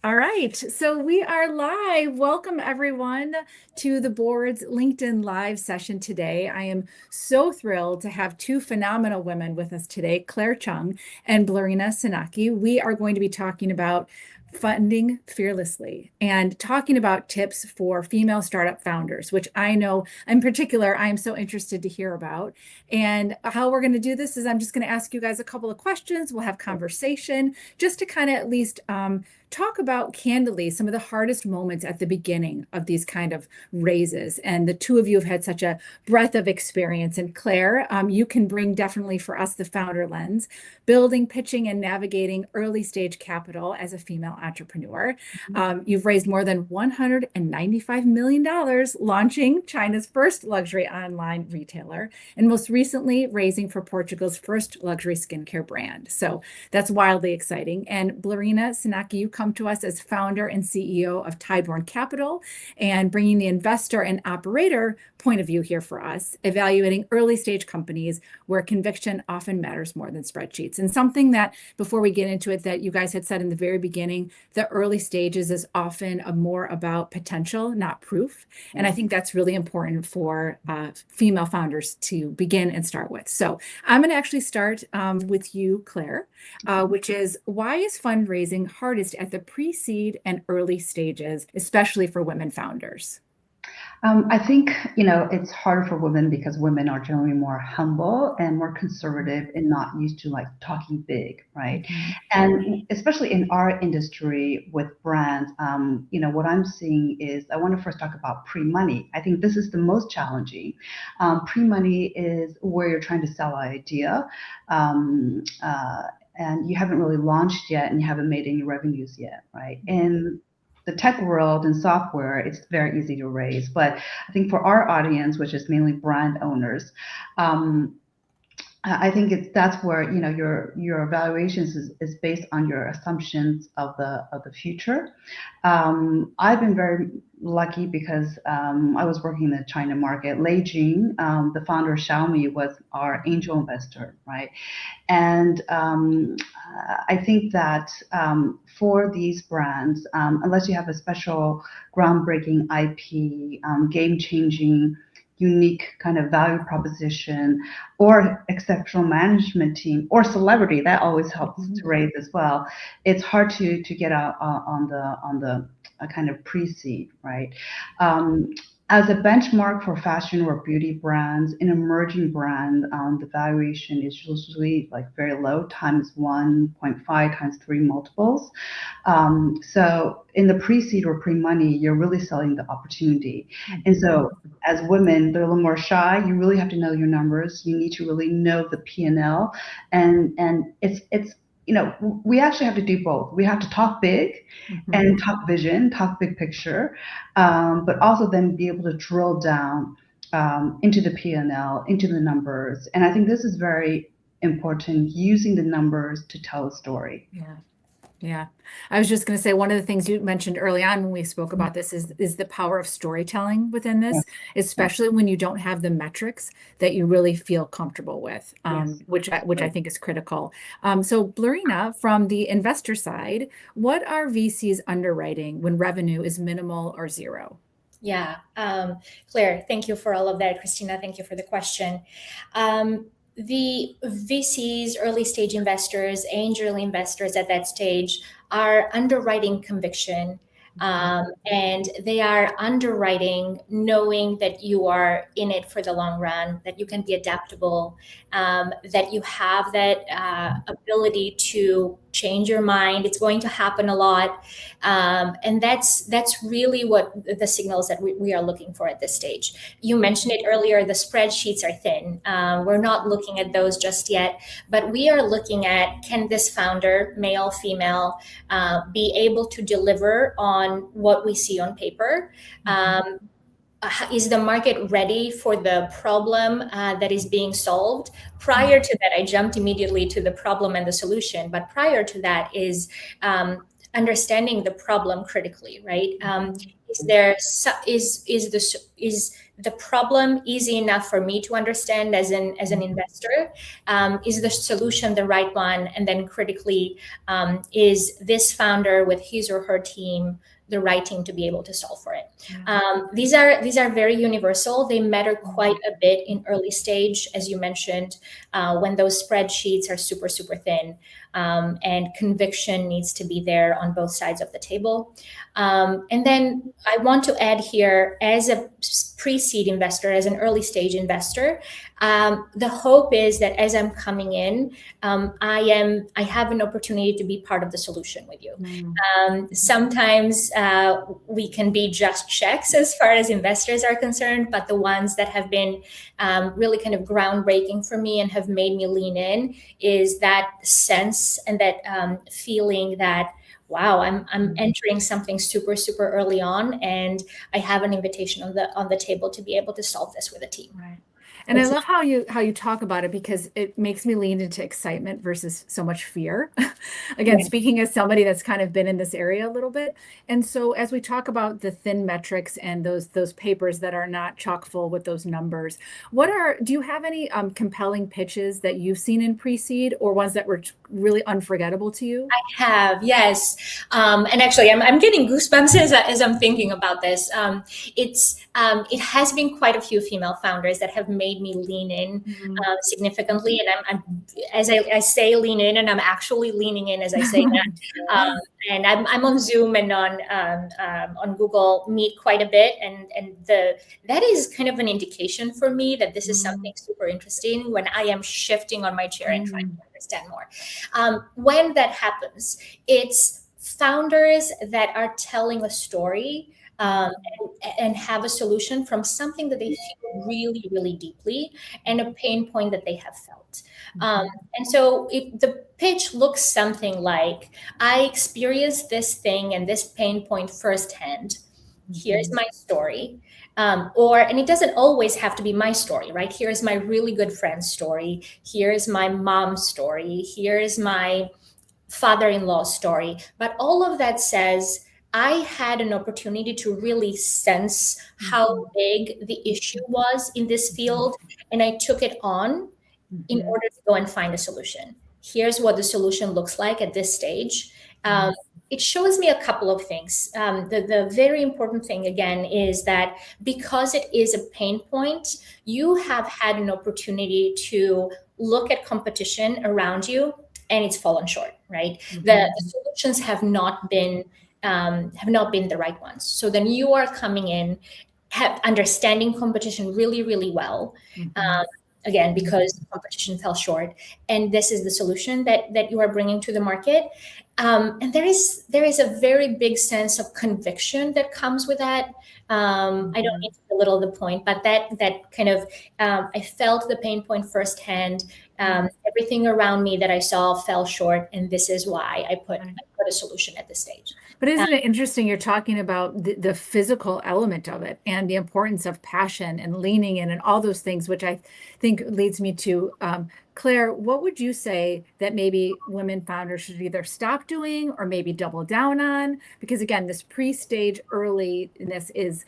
All right, so we are live. Welcome everyone to the board's LinkedIn Live session today. I am so thrilled to have two phenomenal women with us today, Claire Chung and Blerina Sanocki. We are going to be talking about funding fearlessly and talking about tips for female startup founders, which I know in particular I'm so interested to hear about. And how we're going to do this is I'm just going to ask you guys a couple of questions. We'll have conversation just to kind of at least talk about candidly some of the hardest moments at the beginning of these kind of raises. And the two of you have had such a breadth of experience. And Claire, you can bring definitely for us the founder lens, building, pitching, and navigating early stage capital as a female entrepreneur. You've raised more than $195 million launching China's first luxury online retailer, and most recently raising for Portugal's first luxury skincare brand. So that's wildly exciting. And Blerina Sanocki, you come to us as founder and CEO of Tideborn Capital and bringing the investor and operator point of view here for us, evaluating early stage companies where conviction often matters more than spreadsheets. And something that, before we get into it, that you guys had said in the very beginning, the early stages is often more about potential, not proof. And I think that's really important for female founders to begin and start with. So I'm going to actually start with you, Claire, which is, why is fundraising hardest at the pre-seed and early stages, especially for women founders? I think, it's harder for women because women are generally more humble and more conservative and not used to like talking big, right? And especially in our industry with brands, what I'm seeing is I want to first talk about pre-money. I think this is the most challenging. Pre-money is where you're trying to sell an idea. And you haven't really launched yet and you haven't made any revenues yet, right? And the tech world and software, it's very easy to raise. But I think for our audience, which is mainly brand owners, I think that's where your evaluations is based on your assumptions of the future. I've been very lucky because I was working in the China market. Lei Jing, the founder of Xiaomi, was our angel investor, right? And I think that for these brands, unless you have a special groundbreaking IP, game-changing, unique kind of value proposition, or exceptional management team, or celebrity, that always helps to raise as well. It's hard to get out on the kind of pre-seed, right? As a benchmark for fashion or beauty brands, an emerging brand, the valuation is usually like very low, times 1.5 times 3 multiples. So in the pre-seed or pre-money, you're really selling the opportunity. And so as women, they're a little more shy. You really have to know your numbers. You need to really know the P&L. And it's we actually have to do both. We have to talk big and talk vision, talk big picture, but also then be able to drill down into the P&L, into the numbers. And I think this is very important, using the numbers to tell a story. Yeah. Yeah. I was just going to say, one of the things you mentioned early on when we spoke about this is the power of storytelling within this, especially when you don't have the metrics that you really feel comfortable with, which I think is critical. So Blerina, from the investor side, what are VCs underwriting when revenue is minimal or zero? Yeah, Claire, thank you for all of that. Christina, thank you for the question. The VCs, early stage investors, angel investors at that stage are underwriting conviction. And they are underwriting knowing that you are in it for the long run, that you can be adaptable, that you have that ability to change your mind. It's going to happen a lot. And that's really what the signals that we are looking for at this stage. You mentioned it earlier, the spreadsheets are thin. We're not looking at those just yet, but we are looking at, can this founder, male, female, be able to deliver on what we see on paper? Is the market ready for the problem that is being solved? Prior to that, I jumped immediately to the problem and the solution. But prior to that is understanding the problem critically, right? Is the problem easy enough for me to understand as an investor? Is the solution the right one? And then critically, is this founder with his or her team the right team to be able to solve for it? These are very universal. They matter quite a bit in early stage, as you mentioned, when those spreadsheets are super, super thin, and conviction needs to be there on both sides of the table. And then I want to add here, as a pre-seed investor, as an early stage investor, the hope is that as I'm coming in, I have an opportunity to be part of the solution with you. Sometimes we can be just checks as far as investors are concerned, but the ones that have been really kind of groundbreaking for me and have made me lean in is that sense and that feeling that, wow, I'm entering something super, super early on, and I have an invitation on the table to be able to solve this with a team. Right. And I love how you talk about it, because it makes me lean into excitement versus so much fear. Again, speaking as somebody that's kind of been in this area a little bit. And so as we talk about the thin metrics and those papers that are not chock full with those numbers, do you have any compelling pitches that you've seen in pre-seed, or ones that were really unforgettable to you? I have, yes. And actually, I'm getting goosebumps as I'm thinking about this. It has been quite a few female founders that have made me lean in significantly. And I'm as I say lean in, and I'm actually leaning in as I say that. And I'm on Zoom and on Google Meet quite a bit, and that is kind of an indication for me that this is something super interesting when I am shifting on my chair and trying to understand more. When that happens, it's founders that are telling a story and have a solution from something that they feel really, really deeply, and a pain point that they have felt. And so the pitch looks something like, I experienced this thing and this pain point firsthand. Here's my story. And it doesn't always have to be my story, right? Here's my really good friend's story. Here's my mom's story. Here's my father-in-law's story. But all of that says, I had an opportunity to really sense how big the issue was in this field, and I took it on in order to go and find a solution. Here's what the solution looks like at this stage. It shows me a couple of things. The very important thing, again, is that because it is a pain point, you have had an opportunity to look at competition around you, and it's fallen short, right? The solutions have not been the right ones. So then you are coming in, understanding competition really, really well. Again, because competition fell short, and this is the solution that you are bringing to the market. And there is a very big sense of conviction that comes with that. I don't need to belittle the point, but that kind of, I felt the pain point firsthand. Everything around me that I saw fell short, and this is why I put a solution at this stage. But isn't it interesting? You're talking about the physical element of it and the importance of passion and leaning in and all those things, which I think leads me to Claire. What would you say that maybe women founders should either stop doing or maybe double down on? Because again, this pre-stage earliness is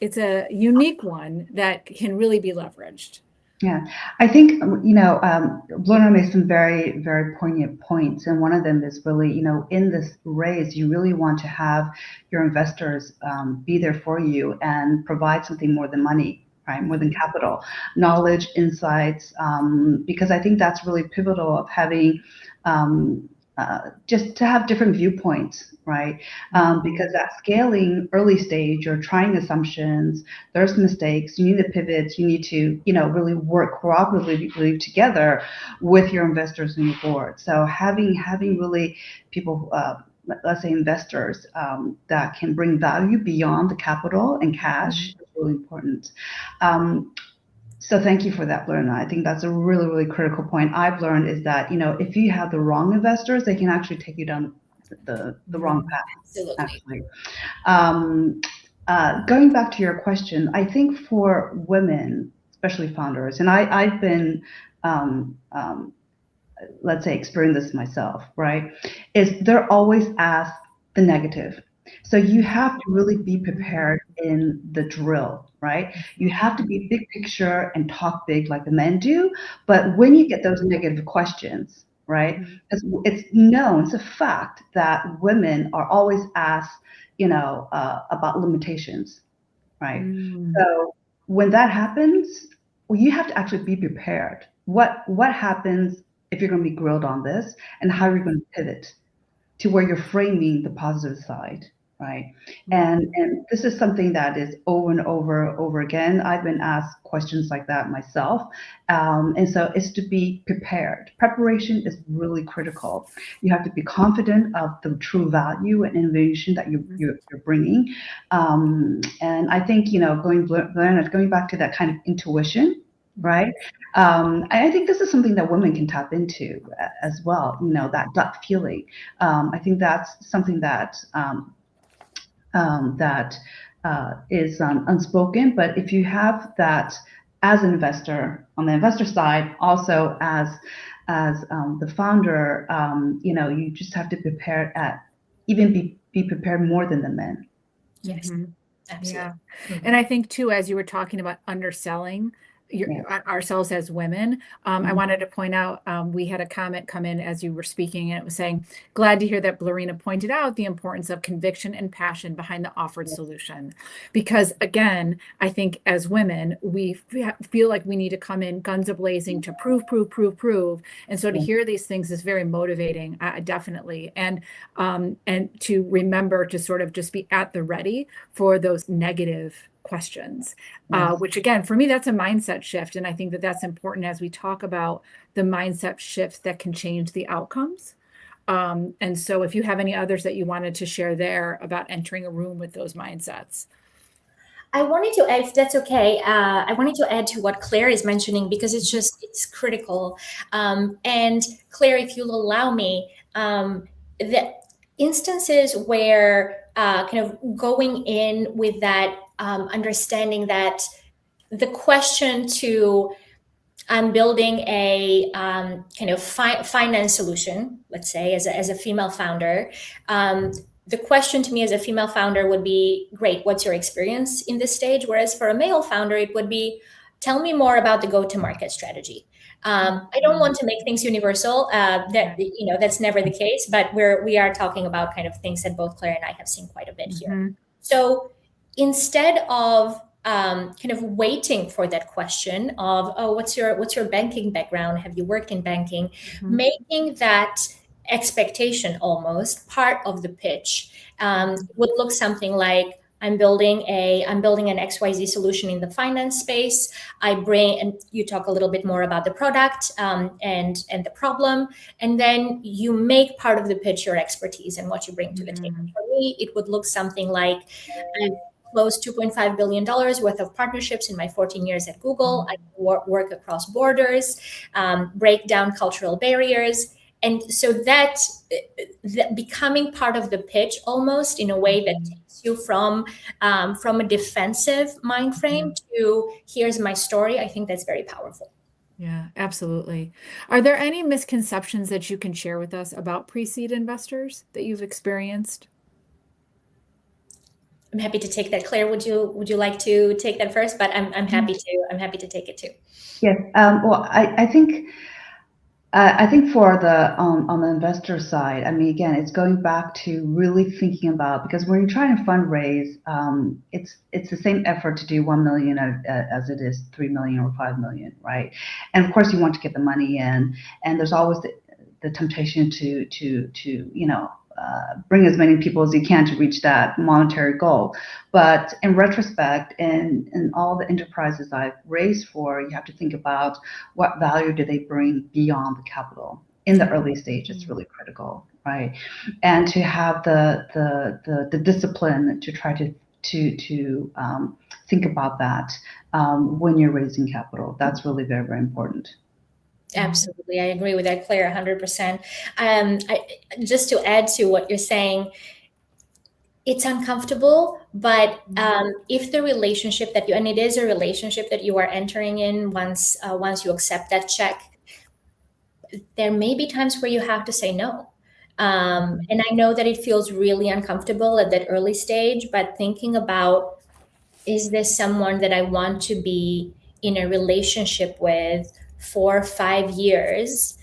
it's a unique one that can really be leveraged. Yeah, I think, Blerina made some very, very poignant points. And one of them is really, in this raise, you really want to have your investors be there for you and provide something more than money, right? More than capital, knowledge, insights, because I think that's really pivotal of having just to have different viewpoints, right? Because that scaling early stage, you're trying assumptions, there's mistakes, you need to pivot, you need to, really work cooperatively together with your investors and your board. So having really people, let's say investors, that can bring value beyond the capital and cash is really important. So thank you for that, Blerina. I think that's a really, really critical point I've learned is that, if you have the wrong investors, they can actually take you down the wrong path. Absolutely. Actually. Going back to your question, I think for women, especially founders, and I've been, let's say, experienced this myself, right, is they're always asked the negative. So you have to really be prepared in the drill, right? You have to be big picture and talk big like the men do. But when you get those negative questions, right? Mhm. It's known, it's a fact that women are always asked, about limitations, right? Mm. So when that happens, well, you have to actually be prepared. What happens if you're going to be grilled on this, and how are you going to pivot to where you're framing the positive side, right? And this is something that is over again. I've been asked questions like that myself, and so it's to be prepared. Preparation is really critical. You have to be confident of the true value and innovation that you're bringing, and I think going back to that kind of intuition, right? I think this is something that women can tap into as well. That gut feeling. I think that's something that is unspoken. But if you have that as an investor on the investor side, also as the founder, you just have to prepare even be prepared more than the men. Yes, Mhm. absolutely. Yeah. And I think too, as you were talking about underselling Yeah. ourselves as women, I Mhm. wanted to point out, we had a comment come in as you were speaking, and it was saying, glad to hear that Blerina pointed out the importance of conviction and passion behind the offered solution. Because again, I think as women, we feel like we need to come in guns a-blazing to prove, prove, prove, prove. And so to Yeah. hear these things is very motivating, definitely. And to remember to sort of just be at the ready for those negative questions, Yes. which again, for me, that's a mindset shift. And I think that that's important as we talk about the mindset shifts that can change the outcomes. And so if you have any others that you wanted to share there about entering a room with those mindsets. I wanted to add, if that's okay, I wanted to add to what Claire is mentioning because it's critical. And Claire, if you'll allow me, the instances where kind of going in with that understanding that the question to I'm building a kind of finance solution, let's say, as a female founder. The question to me as a female founder would be, great, what's your experience in this stage? Whereas for a male founder, it would be, tell me more about the go-to-market strategy. I don't want to make things universal. That's never the case, but we are talking about kind of things that both Claire and I have seen quite a bit here. Mhm. So instead of kind of waiting for that question of, oh, what's your banking background? Have you worked in banking? Mhm. Making that expectation almost part of the pitch would look something like, I'm building an XYZ solution in the finance space. And you talk a little bit more about the product and the problem, and then you make part of the pitch your expertise and what you bring to the table. For me, it would look something like, I've closed $2.5 billion worth of partnerships in my 14 years at Google. I work across borders, break down cultural barriers. And so that becoming part of the pitch almost in a way that takes you from a defensive mind frame to here's my story, I think that's very powerful. Yeah, absolutely. Are there any misconceptions that you can share with us about pre-seed investors that you've experienced? I'm happy to take that. Claire, would you like to take that first? But I'm happy to take it too. Yes. Well, I think for the on the investor side, I mean, again, it's going back to really thinking about, because when you're trying to fundraise, it's the same effort to do 1 million as it is 3 million or 5 million, right? And of course, you want to get the money in, and there's always the temptation to bring as many people as you can to reach that monetary goal. But in retrospect, in all the enterprises I've raised for, you have to think about what value do they bring beyond the capital. In the early stage, it's really critical, right? And to have the discipline to try to think about that when you're raising capital. That's really very, very important. Absolutely. I agree with that, Claire, 100%. Just to add to what you're saying, it's uncomfortable, but if the relationship that and it is a relationship that you are entering in once you accept that check, there may be times where you have to say no. And I know that it feels really uncomfortable at that early stage, but thinking about, is this someone that I want to be in a relationship with for 5 years?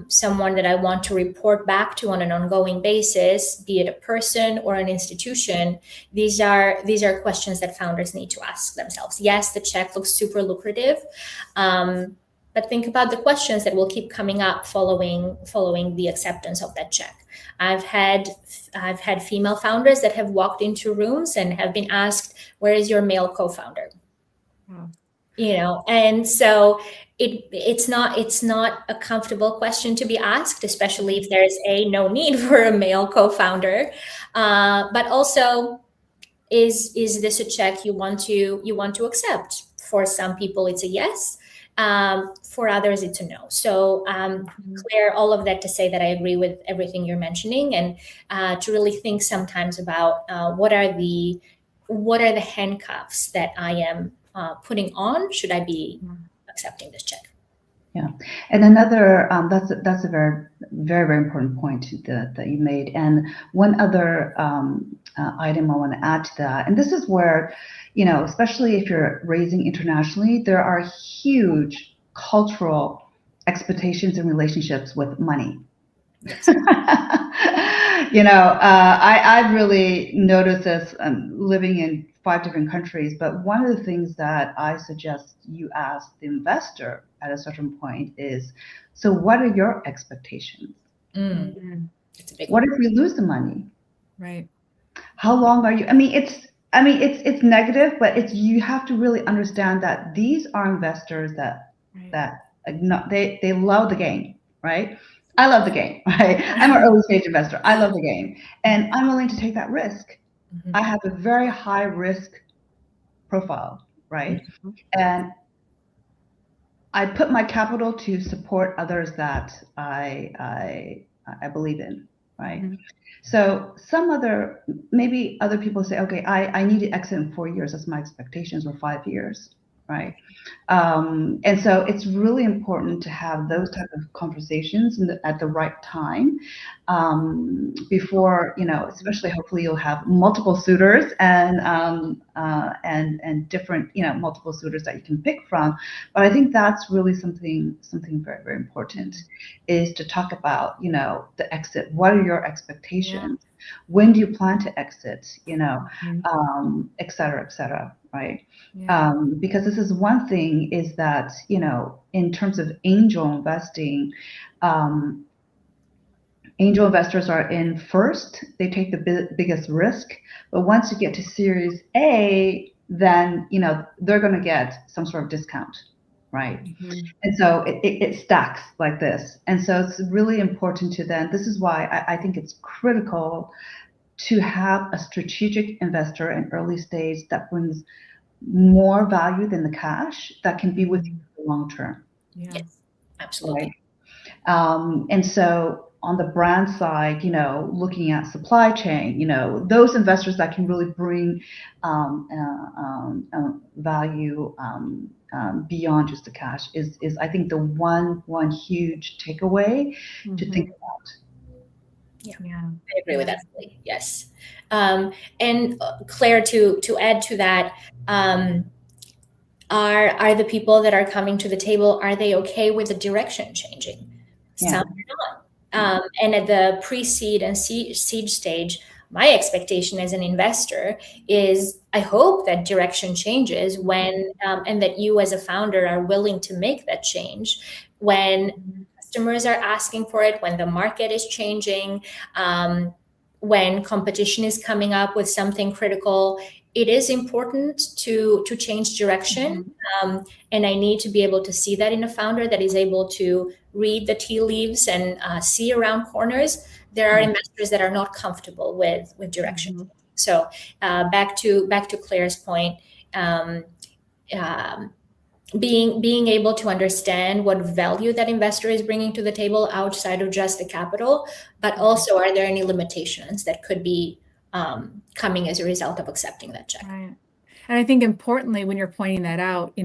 Someone that I want to report back to on an ongoing basis, be it a person or an institution. These are questions that founders need to ask themselves. Yes, the check looks super lucrative, but think about the questions that will keep coming up following the acceptance of that check. I've had female founders that have walked into rooms and have been asked, "Where is your male co-founder?" Wow. And so it's not a comfortable question to be asked, especially if there's no need for a male co-founder, but also, is this a check you want to accept? For some people it's a yes, for others it's a no. So Claire, all of that to say that I agree with everything you're mentioning, and to really think sometimes about what are the handcuffs that I am putting on should I be accepting this check. Yeah, and another that's a very very important point that you made. And one other item I want to add to that, and this is where, especially if you're raising internationally, there are huge cultural expectations and relationships with money. Yes. I've really noticed this living in 5 different countries, but one of the things that I suggest you ask the investor at a certain point is, so what are your expectations? It's a big What one. if we lose the money? Right. How long are you? It's negative, but you have to really understand that these are investors that they love the game, right? I love the game, right? I'm an early stage investor. I love the game, and I'm willing to take that risk. I have a very high risk profile, right? And I put my capital to support others that I believe in, right? So maybe other people say, okay, I need to exit in 4 years. That's my expectations, or 5 years, right? And so it's really important to have those type of conversations at the right time, before, especially hopefully you'll have multiple suitors and different, multiple suitors that you can pick from. But I think that's really something very, very important, is to talk about, the exit. What are your expectations? When do you plan to exit? Et cetera, right? Because this is one thing, is that, in terms of angel investing, angel investors are in first. They take the biggest risk, but once you get to Series A, then they're going to get some sort of discount, right? And so it stacks like this. And so it's really important to then. This is why I think it's critical to have a strategic investor in early stage that brings more value than the cash, that can be with you for the long term. Yes, absolutely. Right? And so on the brand side, looking at supply chain, those investors that can really bring value beyond just the cash is I think the one huge takeaway to think about. Yeah, I agree with that. Yes. And Claire, to add to that, are the people that are coming to the table, are they okay with the direction changing? Some are not. And at the pre-seed and seed stage, my expectation as an investor is, I hope that direction changes when, and that you as a founder are willing to make that change when customers are asking for it, when the market is changing, when competition is coming up with something critical. It is important to change direction, and I need to be able to see that in a founder that is able to read the tea leaves and see around corners. There are investors that are not comfortable with direction. So back to Claire's point, being able to understand what value that investor is bringing to the table outside of just the capital, but also, are there any limitations that could be coming as a result of accepting that check? Right. And I think importantly, when you're pointing that out,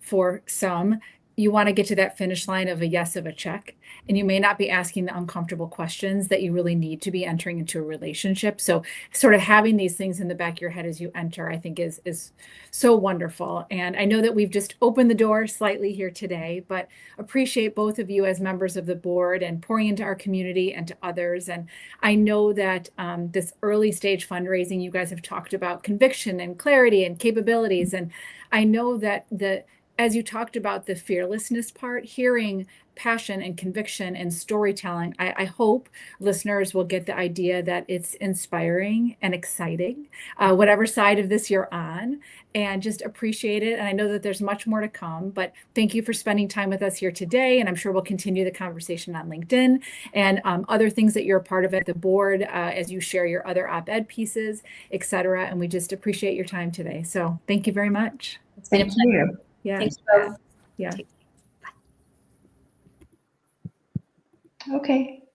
for some, you want to get to that finish line of a yes of a check, and you may not be asking the uncomfortable questions that you really need to be entering into a relationship. So sort of having these things in the back of your head as you enter, I think is so wonderful. And I know that we've just opened the door slightly here today, but appreciate both of you as members of the board and pouring into our community and to others. And I know that this early stage fundraising, you guys have talked about conviction and clarity and capabilities. And I know that as you talked about the fearlessness part, hearing passion and conviction and storytelling, I hope listeners will get the idea that it's inspiring and exciting, whatever side of this you're on, and just appreciate it. And I know that there's much more to come, but thank you for spending time with us here today. And I'm sure we'll continue the conversation on LinkedIn and other things that you're a part of at the board as you share your other op-ed pieces, et cetera. And we just appreciate your time today. So thank you very much. It's been a Thank pleasure. you. Yeah. Thanks both. Yeah. Take care. Okay.